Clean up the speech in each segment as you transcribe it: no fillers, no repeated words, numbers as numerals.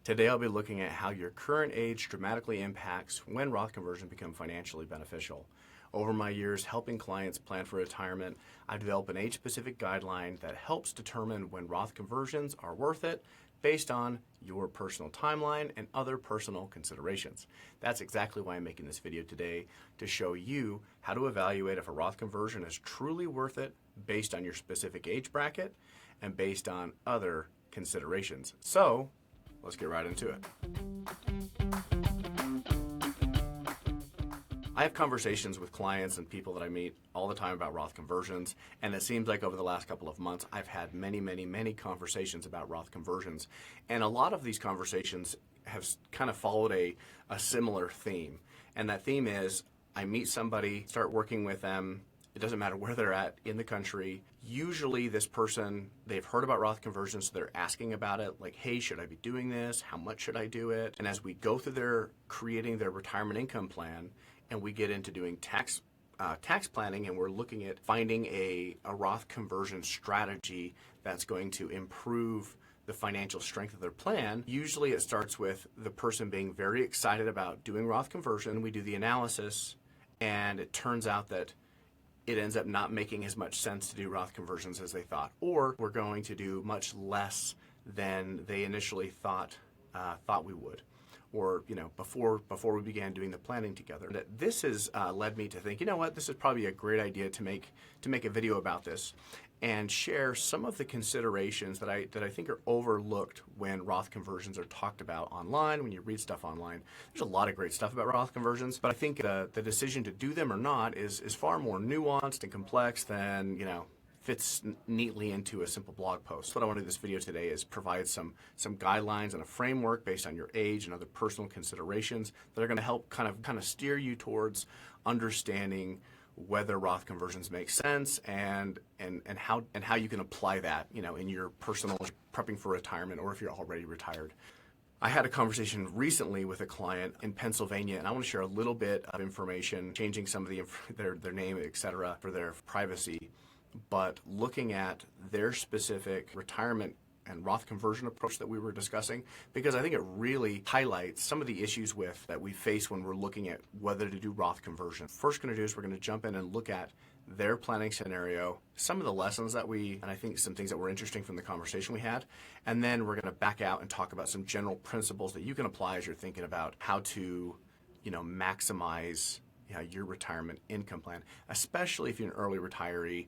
Today I'll be looking at how your current age dramatically impacts when Roth conversions become financially beneficial. Over my years helping clients plan for retirement, I've developed an age-specific guideline that helps determine when Roth conversions are worth it based on your personal timeline and other personal considerations. That's exactly why I'm making this video today, to show you how to evaluate if a Roth conversion is truly worth it based on your specific age bracket and based on other considerations. So, let's get right into it. I have conversations with clients and people that I meet all the time about Roth conversions, and it seems like over the last couple of months I've had many conversations about Roth conversions, and a lot of these conversations have kind of followed a similar theme, and that theme is I meet somebody, start working with them. It doesn't matter where they're at in the country. Usually this person, they've heard about Roth conversions, so they're asking about it, like, hey, should I be doing this? How much should I do it? And as we go through creating their retirement income plan, and we get into doing tax planning, and we're looking at finding a Roth conversion strategy that's going to improve the financial strength of their plan, usually it starts with the person being very excited about doing Roth conversion. We do the analysis, and it turns out that it ends up not making as much sense to do Roth conversions as they thought, or we're going to do much less than they initially thought we would, or before we began doing the planning together. This has led me to think, you know what, this is probably a great idea to make a video about this and share some of the considerations that I think are overlooked when Roth conversions are talked about online. When you read stuff online, there's a lot of great stuff about Roth conversions, but I think the decision to do them or not is far more nuanced and complex than fits neatly into a simple blog post. What I want to do this video today is provide some guidelines and a framework based on your age and other personal considerations that are going to help kind of steer you towards understanding whether Roth conversions make sense and how you can apply that in your personal prepping for retirement, or if you're already retired. I had a conversation recently with a client in Pennsylvania, and I want to share a little bit of information, changing some of their name, etc., for their privacy, but looking at their specific retirement and Roth conversion approach that we were discussing, because I think it really highlights some of the issues that we face when we're looking at whether to do Roth conversion. First going to do is we're going to jump in and look at their planning scenario, some of the lessons and I think some things that were interesting from the conversation we had, and then we're going to back out and talk about some general principles that you can apply as you're thinking about how to maximize your retirement income plan, especially if you're an early retiree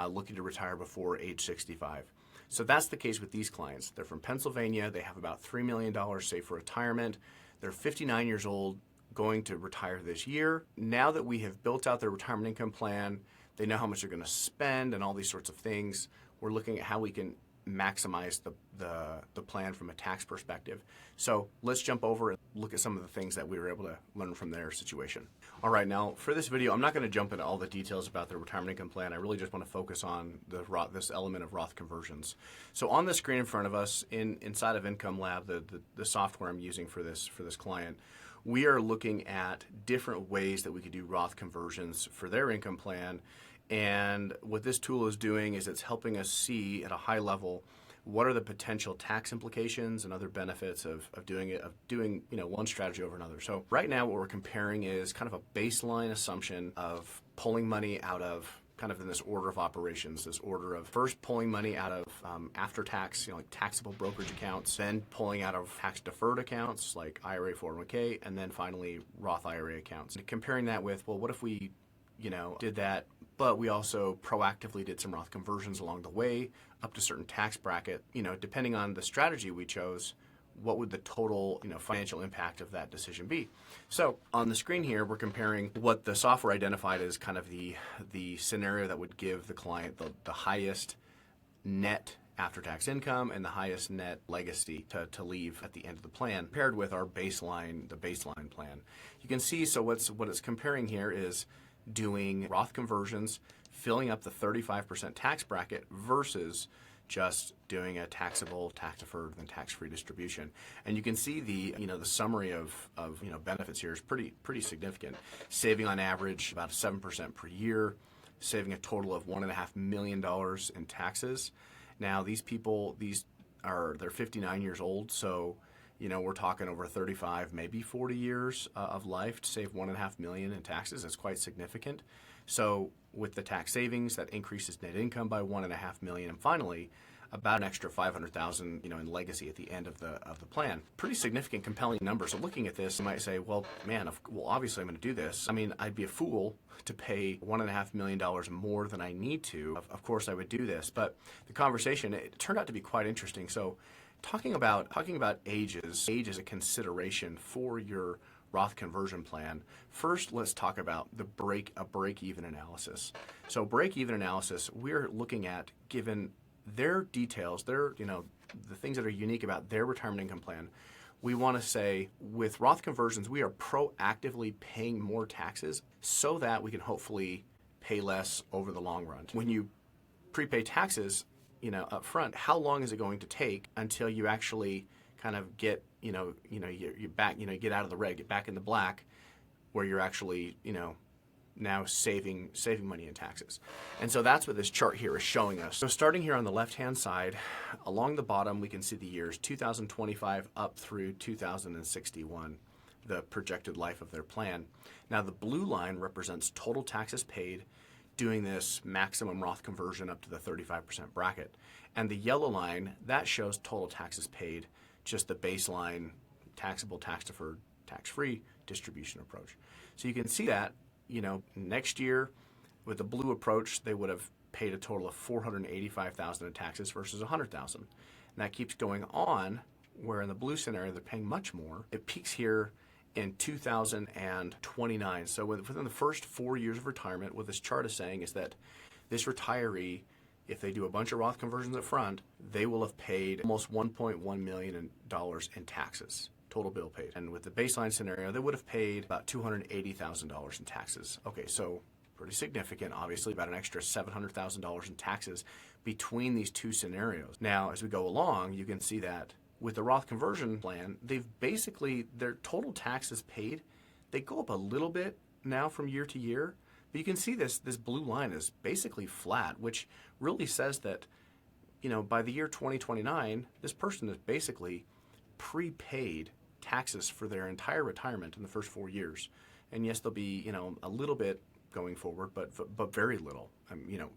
looking to retire before age 65. So that's the case with these clients. They're from Pennsylvania. They have about $3 million saved for retirement. They're 59 years old, going to retire this year. Now that we have built out their retirement income plan, they know how much they're going to spend and all these sorts of things. We're looking at how we can maximize the plan from a tax perspective. So let's jump over and look at some of the things that we were able to learn from their situation. All right, now for this video, I'm not going to jump into all the details about the retirement income plan. I really just want to focus on this element of Roth conversions. So on the screen in front of us, inside of Income Lab, the software I'm using for this client, we are looking at different ways that we could do Roth conversions for their income plan. And what this tool is doing is it's helping us see at a high level what are the potential tax implications and other benefits of doing one strategy over another. So right now what we're comparing is kind of a baseline assumption of pulling money out of kind of in this order of operations, this order of first pulling money out of after tax, like taxable brokerage accounts, then pulling out of tax deferred accounts like IRA, 401k, and then finally Roth IRA accounts. And comparing that with, well, what if we did that, but we also proactively did some Roth conversions along the way up to certain tax bracket, depending on the strategy we chose, what would the total, financial impact of that decision be? So on the screen here, we're comparing what the software identified as kind of the scenario that would give the client the highest net after-tax income and the highest net legacy to leave at the end of the plan, paired with the baseline plan. You can see, so what it's comparing here is doing Roth conversions, filling up the 35% tax bracket versus just doing a taxable, tax-deferred, and tax-free distribution. And you can see the summary of benefits here is pretty significant. Saving on average about 7% per year, saving a total of $1.5 million in taxes. Now they're 59 years old, so we're talking over 35, maybe 40 years of life to save $1.5 million in taxes. That's quite significant. So with the tax savings, that increases net income by $1.5 million, and finally, about an extra $500,000, in legacy at the end of the plan. Pretty significant, compelling numbers. So looking at this, you might say, well, man, obviously I'm going to do this. I mean, I'd be a fool to pay $1.5 million more than I need to. Of course, I would do this, but the conversation, it turned out to be quite interesting. So talking about age is a consideration for your Roth conversion plan. First, let's talk about a break-even analysis. So break-even analysis, we're looking at, given their details, the things that are unique about their retirement income plan, we want to say with Roth conversions, we are proactively paying more taxes so that we can hopefully pay less over the long run. When you prepay taxes, up front, how long is it going to take until you actually kind of get, you're back, get out of the red, get back in the black, where you're actually, now saving money in taxes. And so that's what this chart here is showing us. So starting here on the left-hand side, along the bottom, we can see the years 2025 up through 2061, the projected life of their plan. Now the blue line represents total taxes paid doing this maximum Roth conversion up to the 35% bracket. And the yellow line, that shows total taxes paid, just the baseline taxable, tax-deferred, tax-free distribution approach. So you can see that, next year with the blue approach, they would have paid a total of $485,000 in taxes versus $100,000. And that keeps going on, where in the blue scenario, they're paying much more. It peaks here in 2029. So within the first 4 years of retirement, what this chart is saying is that this retiree, if they do a bunch of Roth conversions up front, they will have paid almost $1.1 million in taxes, total bill paid. And with the baseline scenario, they would have paid about $280,000 in taxes. Okay, so pretty significant, obviously, about an extra $700,000 in taxes between these two scenarios. Now, as we go along, you can see that with the Roth conversion plan, they've basically, their total taxes paid, they go up a little bit now from year to year, but you can see this blue line is basically flat, which really says that, by the year 2029, this person is basically prepaid taxes for their entire retirement in the first 4 years. And yes, there'll be, a little bit going forward, but very little,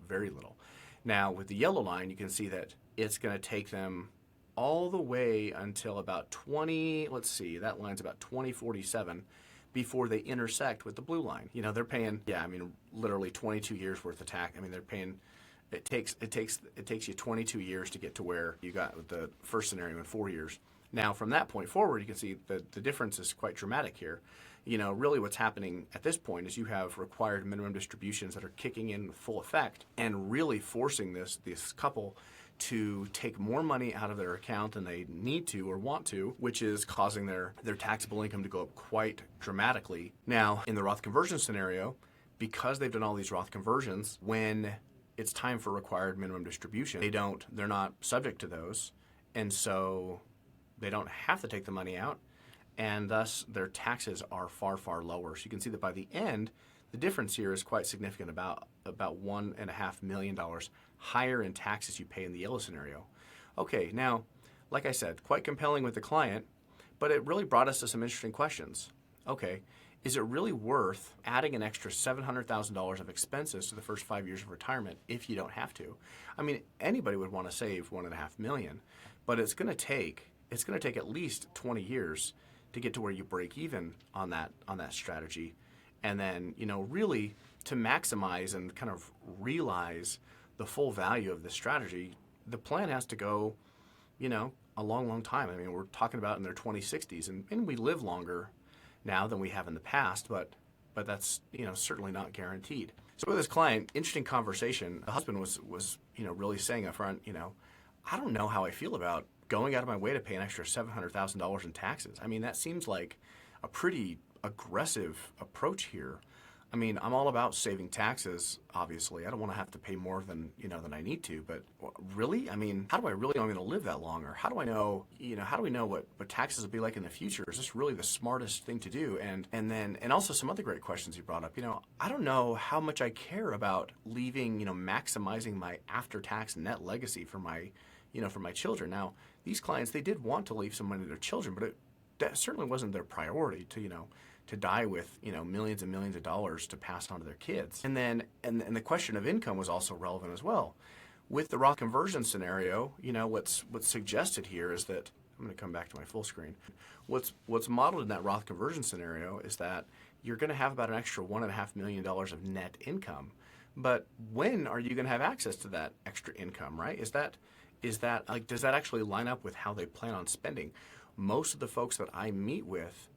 very little. Now, with the yellow line, you can see that it's going to take them all the way until about that line's about 2047 before they intersect with the blue line. They're paying, literally 22 years worth of tax. They're paying, it takes you 22 years to get to where you got with the first scenario in 4 years. Now, from that point forward, you can see the difference is quite dramatic here. Really what's happening at this point is you have required minimum distributions that are kicking in with full effect and really forcing this couple to take more money out of their account than they need to or want to, which is causing their taxable income to go up quite dramatically. Now, in the Roth conversion scenario, because they've done all these Roth conversions, when it's time for required minimum distribution, they're not subject to those, and so they don't have to take the money out, and thus their taxes are far, far lower. So you can see that by the end, the difference here is quite significant, about $1.5 million higher in taxes you pay in the yellow scenario. Okay, now, like I said, quite compelling with the client, but it really brought us to some interesting questions. Okay, is it really worth adding an extra $700,000 of expenses to the first 5 years of retirement if you don't have to? Anybody would want to save $1.5 million, but it's going to take at least 20 years to get to where you break even on that strategy. And then, really to maximize and kind of realize the full value of this strategy, the plan has to go, a long, long time. We're talking about in their 2060s, and we live longer now than we have in the past, but that's, certainly not guaranteed. So with this client, interesting conversation. The husband was really saying up front, I don't know how I feel about going out of my way to pay an extra $700,000 in taxes. That seems like a pretty aggressive approach here. I'm all about saving taxes, obviously. I don't want to have to pay more than I need to, but really? How do I really know I'm going to live that long? Or how do I know, how do we know what taxes will be like in the future? Is this really the smartest thing to do? And also some other great questions you brought up. I don't know how much I care about leaving, maximizing my after-tax net legacy for my children. Now, these clients, they did want to leave some money to their children, but that certainly wasn't their priority to, to die with, millions and millions of dollars to pass on to their kids. And then, and the question of income was also relevant as well. With the Roth conversion scenario, what's suggested here is that, I'm going to come back to my full screen. What's modeled in that Roth conversion scenario is that you're going to have about an extra $1.5 million of net income. But when are you going to have access to that extra income, right? Is that like, does that actually line up with how they plan on spending? Most of the folks that I meet with,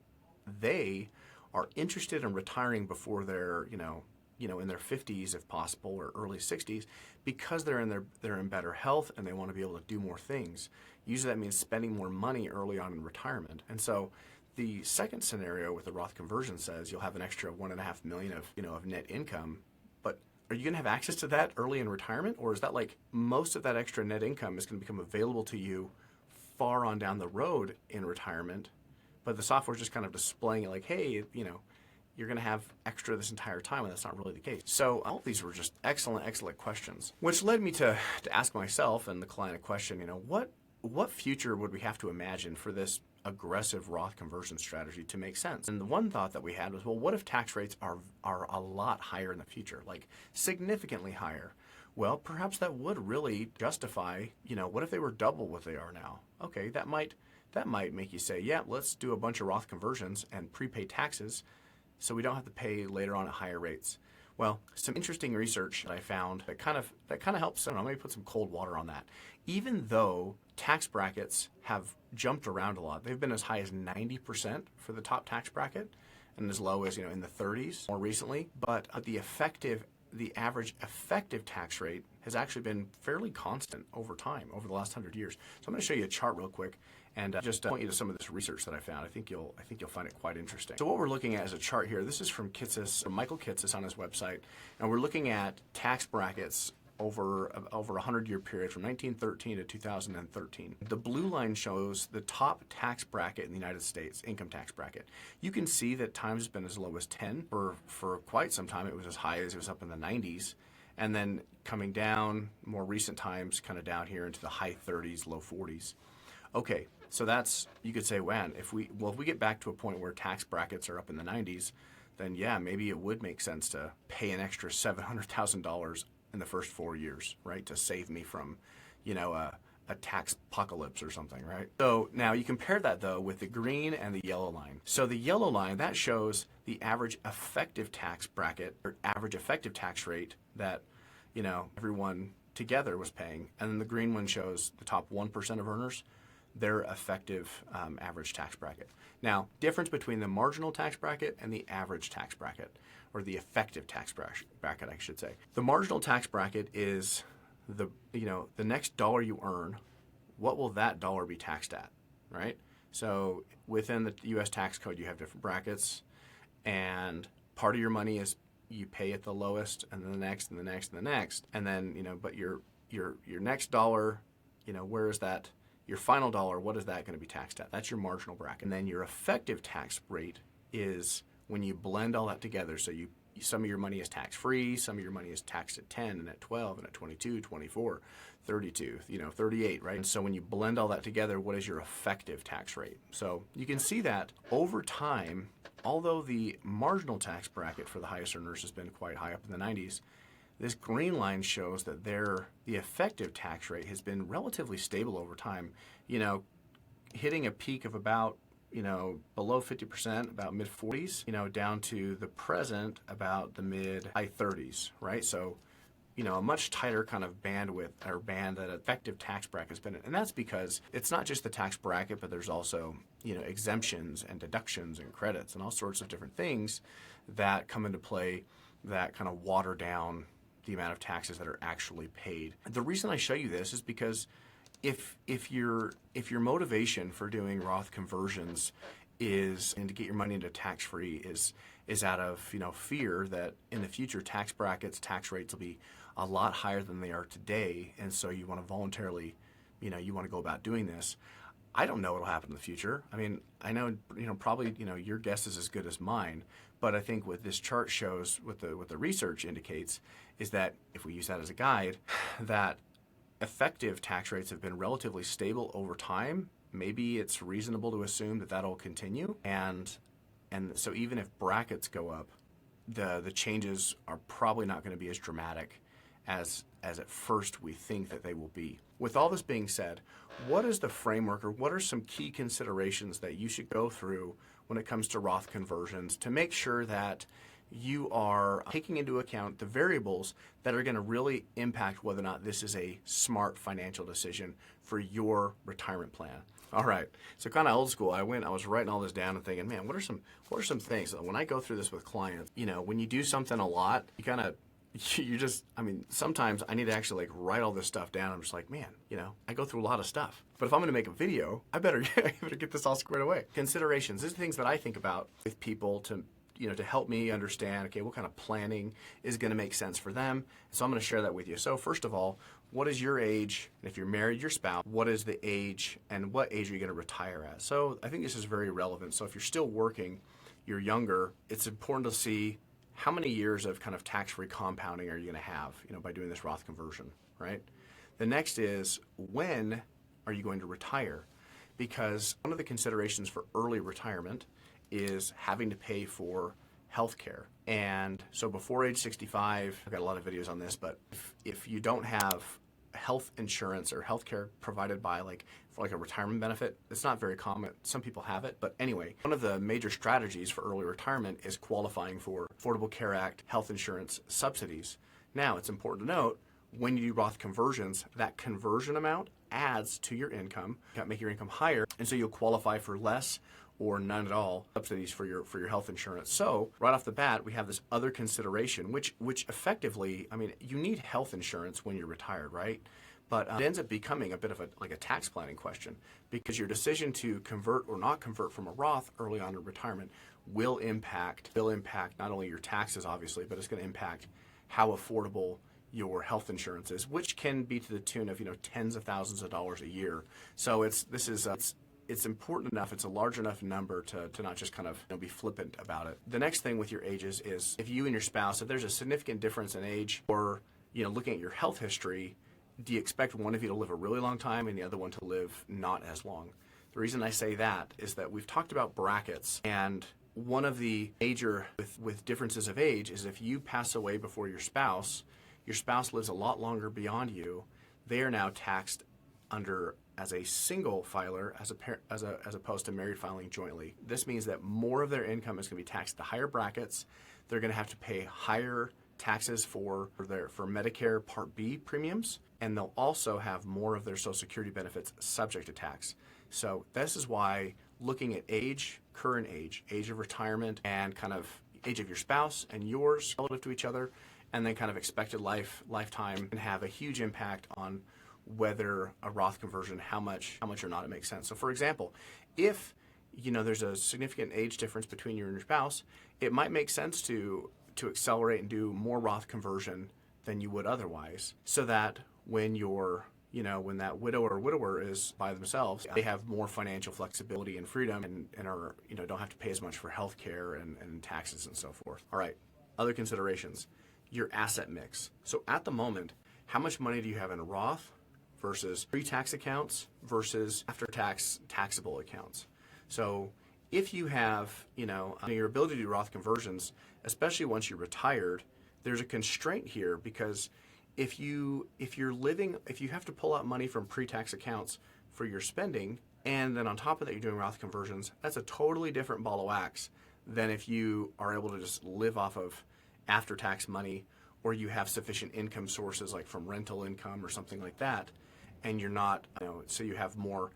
they are interested in retiring before they're, in their 50s if possible, or early 60s, because they're in better health and they want to be able to do more things. Usually that means spending more money early on in retirement. And so the second scenario with the Roth conversion says you'll have an extra $1.5 million of net income, but are you going to have access to that early in retirement? Or is that like most of that extra net income is going to become available to you far on down the road in retirement, but the software is just kind of displaying it like, hey, you're going to have extra this entire time, and that's not really the case. So all of these were just excellent questions, which led me to ask myself and the client a question, what future would we have to imagine for this aggressive Roth conversion strategy to make sense? And the one thought that we had was, well, what if tax rates are a lot higher in the future, like significantly higher? Well, perhaps that would really justify, what if they were double what they are now? Okay, that might make you say, yeah, let's do a bunch of Roth conversions and prepay taxes so we don't have to pay later on at higher rates. Well, some interesting research that I found that kind of helps. I don't know, maybe put some cold water on that. Even though tax brackets have jumped around a lot, they've been as high as 90% for the top tax bracket and as low as, in the 30s more recently, but the average effective tax rate has actually been fairly constant over time, over the last 100 years. So I'm going to show you a chart real quick and just point you to some of this research that I found. I think you'll find it quite interesting. So what we're looking at is a chart here. This is from Michael Kitces on his website, and we're looking at tax brackets over a 100-year period from 1913 to 2013. The blue line shows the top tax bracket in the United States, income tax bracket. You can see that times has been as low as 10. For quite some time, it was as high as it was up in the 90s. And then coming down, more recent times, kind of down here into the high 30s, low 40s. Okay, so you could say, man, if we get back to a point where tax brackets are up in the 90s, then yeah, maybe it would make sense to pay an extra $700,000 in the first 4 years, right, to save me from, a tax apocalypse or something, right? So now you compare that, though, with the green and the yellow line. So the yellow line, that shows the average effective tax bracket, or average effective tax rate that, everyone together was paying. And then the green one shows the top 1% of earners, their effective average tax bracket. Now, difference between the marginal tax bracket and the average tax bracket, or the effective tax bracket, I should say. The marginal tax bracket is the next dollar you earn, what will that dollar be taxed at, right? So within the U.S. tax code, you have different brackets, and part of your money is you pay at the lowest, and then the next, and the next, and the next, and then but your next dollar, where is that? Your final dollar, what is that going to be taxed at? That's your marginal bracket. And then your effective tax rate is when you blend all that together. So some of your money is tax-free, some of your money is taxed at 10 and at 12 and at 22, 24, 32, 38, right? And so when you blend all that together, what is your effective tax rate? So you can see that over time, although the marginal tax bracket for the highest earners has been quite high up in the 90s, this green line shows that the effective tax rate has been relatively stable over time, hitting a peak of about, below 50%, about mid-40s, down to the present about the mid-high 30s, right? So, a much tighter kind of bandwidth or band that effective tax bracket has been in. And that's because it's not just the tax bracket, but there's also, exemptions and deductions and credits and all sorts of different things that come into play that kind of water down the amount of taxes that are actually paid. The reason I show you this is because if your motivation for doing Roth conversions and to get your money into tax-free is out of fear that in the future tax brackets, tax rates will be a lot higher than they are today, and so you want to voluntarily, you want to go about doing this. I don't know what will happen in the future. I mean, I know, probably, your guess is as good as mine. But I think what this chart shows, what the research indicates, is that if we use that as a guide, that effective tax rates have been relatively stable over time, maybe it's reasonable to assume that that'll continue. And so even if brackets go up, the changes are probably not going to be as dramatic as at first we think that they will be. With all this being said, what is the framework, or what are some key considerations that you should go through when it comes to Roth conversions to make sure that you are taking into account the variables that are going to really impact whether or not this is a smart financial decision for your retirement plan? All right, so kind of old school. I was writing all this down and thinking, man, what are some things? When I go through this with clients, when you do something a lot, sometimes I need to actually write all this stuff down. I'm just like, man, I go through a lot of stuff. But if I'm going to make a video, I better get this all squared away. Considerations. These are things that I think about with people to help me understand, okay, what kind of planning is going to make sense for them. So I'm going to share that with you. So first of all, what is your age? And if you're married, your spouse, what is the age, and what age are you going to retire at? So I think this is very relevant. So if you're still working, you're younger, it's important to see how many years of kind of tax-free compounding are you going to have, by doing this Roth conversion, right? The next is, when are you going to retire? Because one of the considerations for early retirement is having to pay for health care. And so before age 65, I've got a lot of videos on this, but if you don't have health insurance or health care provided by for a retirement benefit, it's not very common. Some people have it, but anyway, one of the major strategies for early retirement is qualifying for Affordable Care Act health insurance subsidies. Now, it's important to note, when you do Roth conversions, that conversion amount adds to your income, make your income higher, and so you'll qualify for less or none at all subsidies for your health insurance. So right off the bat, we have this other consideration, which effectively, you need health insurance when you're retired, right? But it ends up becoming a bit of a tax planning question, because your decision to convert or not convert from a Roth early on in retirement will impact not only your taxes, obviously, but it's going to impact how affordable your health insurance is, which can be to the tune of tens of thousands of dollars a year. So it's important enough, it's a large enough number to not just kind of be flippant about it. The next thing with your ages is, if you and your spouse, if there's a significant difference in age, or looking at your health history, do you expect one of you to live a really long time and the other one to live not as long? The reason I say that is that we've talked about brackets, and one of the major with differences of age is, if you pass away before your spouse lives a lot longer beyond you, they are now taxed as a single filer as opposed to married filing jointly. This means that more of their income is going to be taxed to higher brackets. They're going to have to pay higher taxes for Medicare Part B premiums, and they'll also have more of their Social Security benefits subject to tax. So this is why looking at age, current age of retirement, and kind of age of your spouse and yours relative to each other, and then kind of expected lifetime, can have a huge impact on whether a Roth conversion, how much or not it makes sense. So for example, if there's a significant age difference between you and your spouse, it might make sense to accelerate and do more Roth conversion than you would otherwise, so that when when that widow or widower is by themselves, they have more financial flexibility and freedom, and are don't have to pay as much for health care and taxes and so forth. All right, other considerations, your asset mix. So at the moment, how much money do you have in a Roth versus pre-tax accounts versus after-tax taxable accounts? So if you have, your ability to do Roth conversions, especially once you're retired, there's a constraint here, because if you have to pull out money from pre-tax accounts for your spending, and then on top of that you're doing Roth conversions, that's a totally different ball of wax than if you are able to just live off of after-tax money, or you have sufficient income sources like from rental income or something like that, and you're not, so you have more,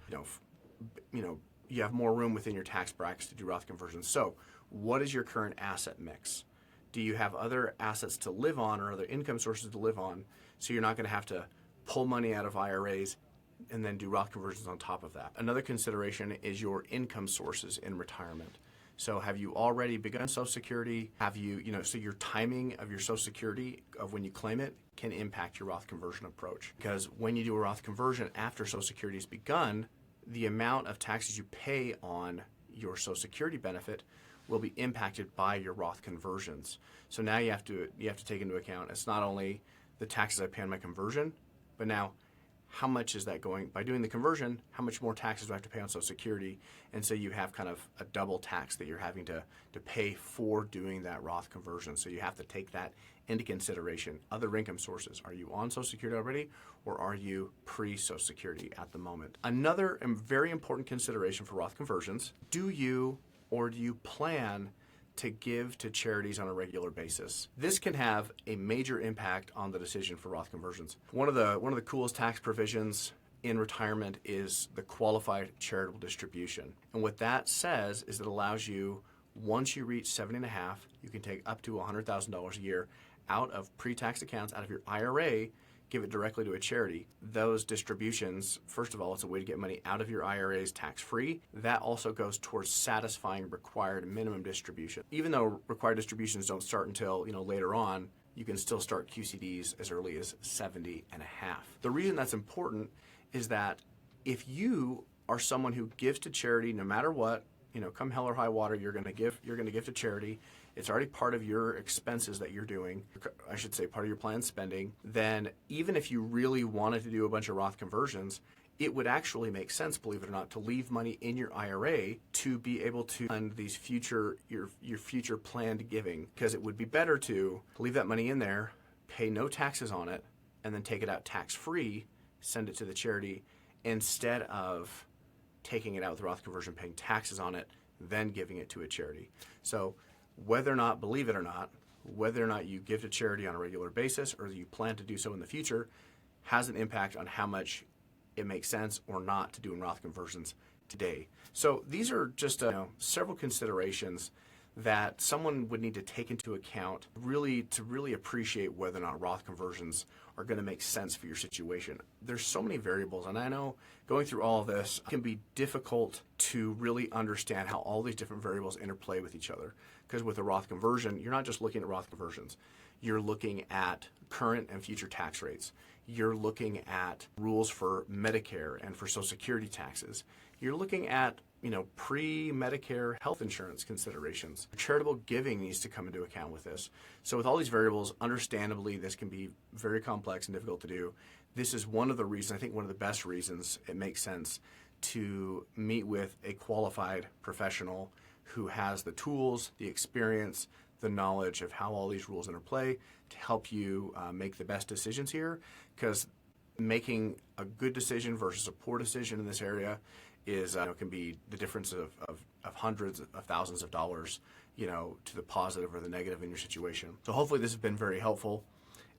you have more room within your tax brackets to do Roth conversions. So what is your current asset mix? Do you have other assets to live on or other income sources to live on, so you're not going to have to pull money out of IRAs and then do Roth conversions on top of that? Another consideration is your income sources in retirement. So have you already begun Social Security? Have you, so your timing of your Social Security, of when you claim it, can impact your Roth conversion approach. Because when you do a Roth conversion after Social Security has begun, the amount of taxes you pay on your Social Security benefit will be impacted by your Roth conversions. So now you have to take into account, it's not only the taxes I pay on my conversion, but now how much is that going, by doing the conversion, how much more taxes do I have to pay on Social Security? And so you have kind of a double tax that you're having to pay for doing that Roth conversion. So you have to take that into consideration. Other income sources. Are you on Social Security already, or are you pre-Social Security at the moment? Another very important consideration for Roth conversions, do you plan to give to charities on a regular basis? This can have a major impact on the decision for Roth conversions. One of the coolest tax provisions in retirement is the qualified charitable distribution. And what that says is it allows you, once you reach 70.5, you can take up to $100,000 a year out of pre-tax accounts, out of your IRA, give it directly to a charity. Those distributions, first of all, it's a way to get money out of your IRAs tax-free. That also goes towards satisfying required minimum distribution. Even though required distributions don't start until later on, you can still start QCDs as early as 70.5. The reason that's important is that if you are someone who gives to charity no matter what, come hell or high water, you're going to give to charity. It's already part of your expenses that you're doing, I should say part of your planned spending. Then even if you really wanted to do a bunch of Roth conversions, it would actually make sense, believe it or not, to leave money in your IRA to be able to fund these your future planned giving, because it would be better to leave that money in there, pay no taxes on it, and then take it out tax-free, send it to the charity, instead of taking it out with Roth conversion, paying taxes on it, then giving it to a charity. So whether or not, believe it or not, whether or not you give to charity on a regular basis or you plan to do so in the future has an impact on how much it makes sense or not to do in Roth conversions today. So these are just several considerations that someone would need to take into account to really appreciate whether or not Roth conversions are going to make sense for your situation. There's so many variables, and I know going through all of this can be difficult to really understand how all these different variables interplay with each other. Because with a Roth conversion, you're not just looking at Roth conversions. You're looking at current and future tax rates. You're looking at rules for Medicare and for Social Security taxes. You're looking at pre-Medicare health insurance considerations. Charitable giving needs to come into account with this. So with all these variables, understandably, this can be very complex and difficult to do. This is one of the reasons, I think one of the best reasons it makes sense to meet with a qualified professional who has the tools, the experience, the knowledge of how all these rules interplay to help you make the best decisions here, because making a good decision versus a poor decision in this area is can be the difference of hundreds of thousands of dollars, to the positive or the negative in your situation. So hopefully this has been very helpful,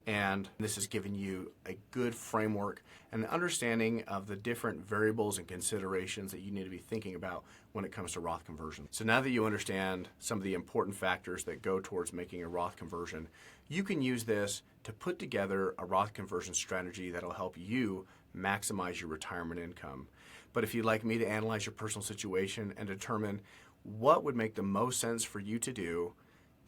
and this has given you a good framework and an understanding of the different variables and considerations that you need to be thinking about when it comes to Roth conversion. So now that you understand some of the important factors that go towards making a Roth conversion, you can use this to put together a Roth conversion strategy that'll help you maximize your retirement income. But if you'd like me to analyze your personal situation and determine what would make the most sense for you to do,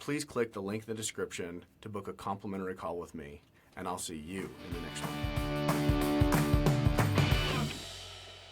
please click the link in the description to book a complimentary call with me, and I'll see you in the next one.